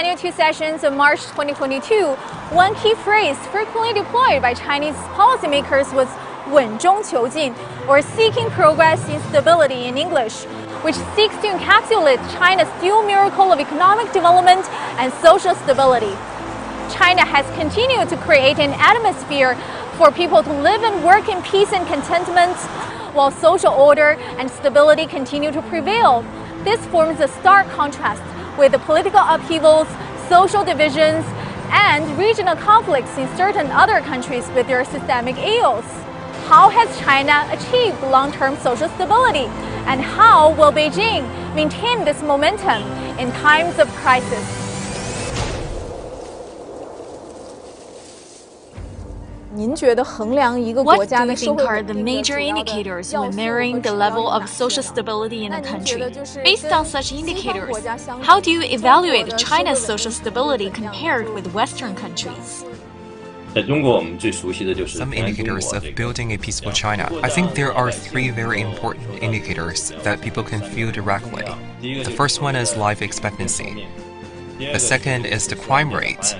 annual two sessions of March 2022, one key phrase frequently deployed by Chinese policymakers was 稳中求进, or seeking progress in stability in English, which seeks to encapsulate China's dual miracle of economic development and social stability. China has continued to create an atmosphere for people to live and work in peace and contentment, while social order and stability continue to prevail. This forms a stark contrast with the political upheavals, social divisions, and regional conflicts in certain other countries with their systemic ills. How has China achieved long-term social stability? And how will Beijing maintain this momentum in times of crisis? What do you think are the major indicators when measuring the level of social stability in a country? Based on such indicators, how do you evaluate China's social stability compared with Western countries? Some indicators of building a peaceful China. I think there are three very important indicators that people can feel directly. The first one is life expectancy. The second is the crime rate.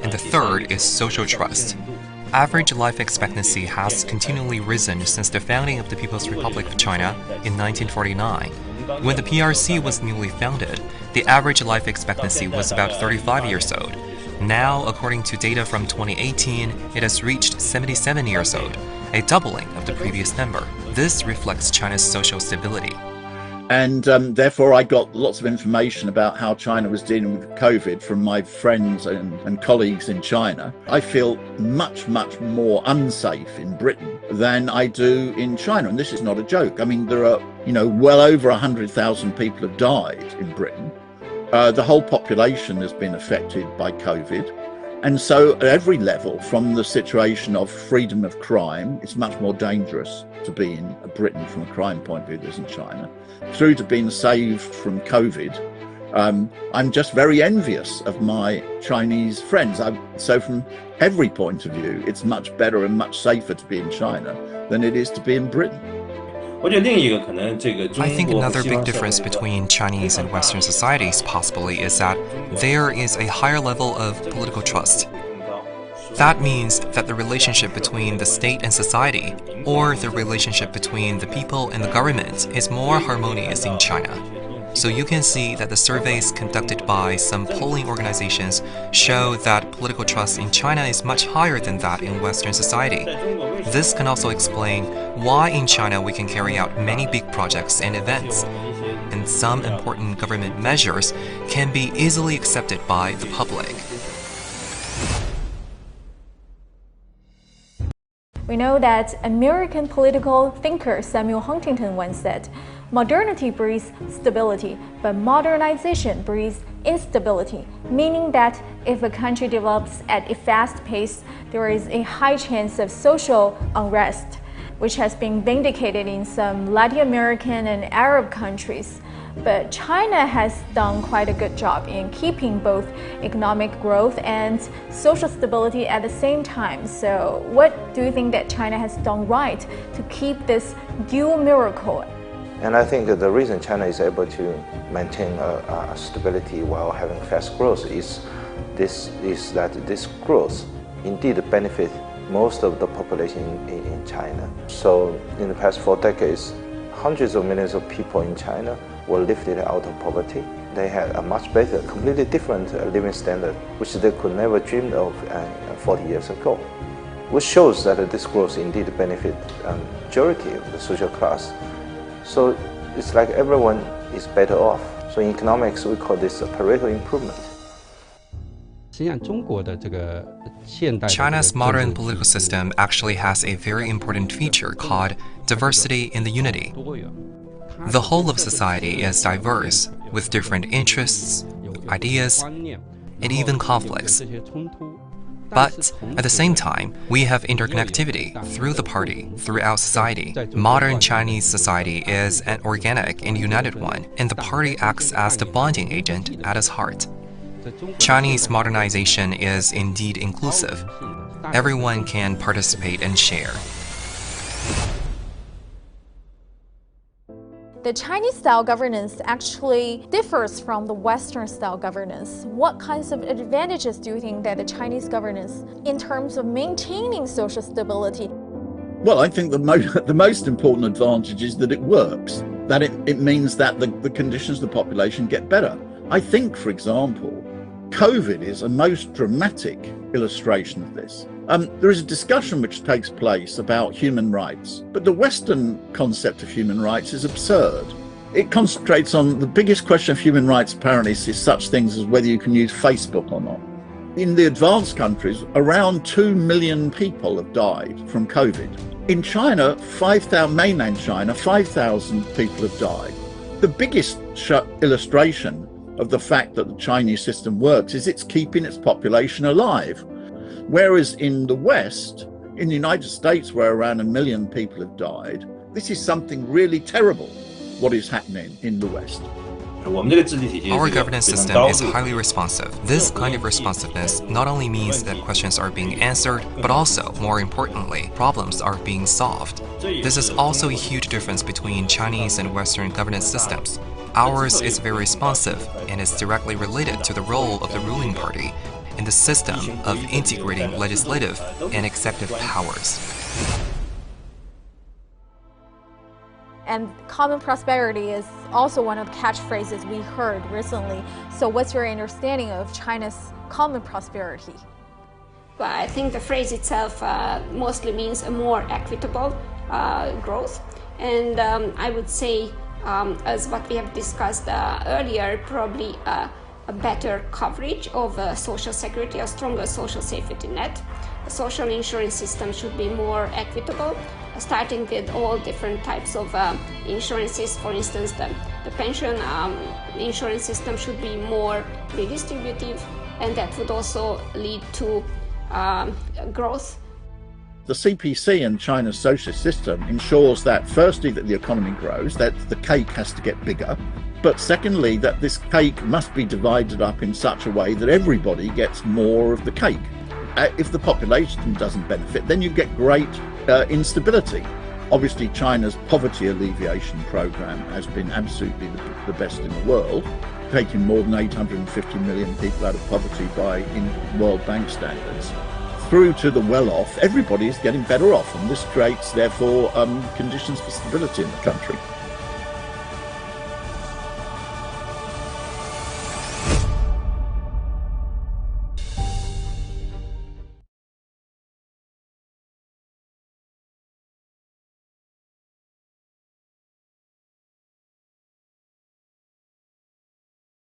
And the third is social trust. Average life expectancy has continually risen since the founding of the People's Republic of China in 1949. When the PRC was newly founded, the average life expectancy was about 35 years old. Now, according to data from 2018, it has reached 77 years old, a doubling of the previous number. This reflects China's social stability. And therefore, I got lots of information about how China was dealing with COVID from my friends and colleagues in China. I feel much, much more unsafe in Britain than I do in China. And this is not a joke. I mean, there are, well over 100,000 people have died in Britain. The whole population has been affected by COVID. And so at every level, from the situation of freedom of crime, it's much more dangerous to be in Britain from a crime point of view than in China, through to being saved from COVID. I'm just very envious of my Chinese friends. So from every point of view, it's much better and much safer to be in China than it is to be in Britain. I think another big difference between Chinese and Western societies possibly is that there is a higher level of political trust. That means that the relationship between the state and society, or the relationship between the people and the government, is more harmonious in China. So you can see that the surveys conducted by some polling organizations show that political trust in China is much higher than that in Western society. This can also explain why in China we can carry out many big projects and events, and some important government measures can be easily accepted by the public. We know that American political thinker Samuel Huntington once said, "Modernity breeds stability, but modernization breeds instability," meaning that if a country develops at a fast pace, there is a high chance of social unrest, which has been vindicated in some Latin American and Arab countries. But China has done quite a good job in keeping both economic growth and social stability at the same time. So what do you think that China has done right to keep this dual miracle? And I think that the reason China is able to maintain a stability while having fast growth is that this growth indeed benefits most of the population in China. So in the past 4 decades, hundreds of millions of people in China were lifted out of poverty. They had a much better, completely different living standard, which they could never dream of 40 years ago. Which shows that this growth indeed benefits majority of the social class. So it's like everyone is better off. So in economics, we call this a Pareto improvement. China's modern political system actually has a very important feature called diversity in the unity. The whole of society is diverse, with different interests, ideas, and even conflicts. But at the same time, we have interconnectivity through the party, throughout society. Modern Chinese society is an organic and united one, and the party acts as the bonding agent at its heart. Chinese modernization is indeed inclusive. Everyone can participate and share. The Chinese-style governance actually differs from the Western-style governance. What kinds of advantages do you think that the Chinese governance in terms of maintaining social stability? Well, I think the most important advantage is that it works, that it means that the conditions of the population get better. I think, for example, COVID is a most dramatic illustration of this. There is a discussion which takes place about human rights, but the Western concept of human rights is absurd. It concentrates on the biggest question of human rights, apparently, is such things as whether you can use Facebook or not. In the advanced countries, around 2 million people have died from COVID. In China, mainland China, 5,000 people have died. The biggest illustration of the fact that the Chinese system works is it's keeping its population alive. Whereas in the West, in the United States, where around 1 million people have died, this is something really terrible, what is happening in the West. Our governance system is highly responsive. This kind of responsiveness not only means that questions are being answered, but also, more importantly, problems are being solved. This is also a huge difference between Chinese and Western governance systems. Ours is very responsive and is directly related to the role of the ruling party in the system of integrating legislative and executive powers. And common prosperity is also one of the catchphrases we heard recently. So what's your understanding of China's common prosperity? Well, I think the phrase itself mostly means a more equitable growth. And I would say, as what we have discussed earlier, probably a better coverage of social security, a stronger social safety net. The social insurance system should be more equitable, starting with all different types of insurances. For instance, the pension insurance system should be more redistributive, and that would also lead to growth. The CPC and China's socialist system ensures that, firstly, that the economy grows, that the cake has to get bigger, but secondly, that this cake must be divided up in such a way that everybody gets more of the cake. If the population doesn't benefit, then you get great instability. Obviously, China's poverty alleviation program has been absolutely the best in the world, taking more than 850 million people out of poverty in World Bank standards. Through to the well-off, everybody is getting better off, and this creates, therefore, conditions for stability in the country.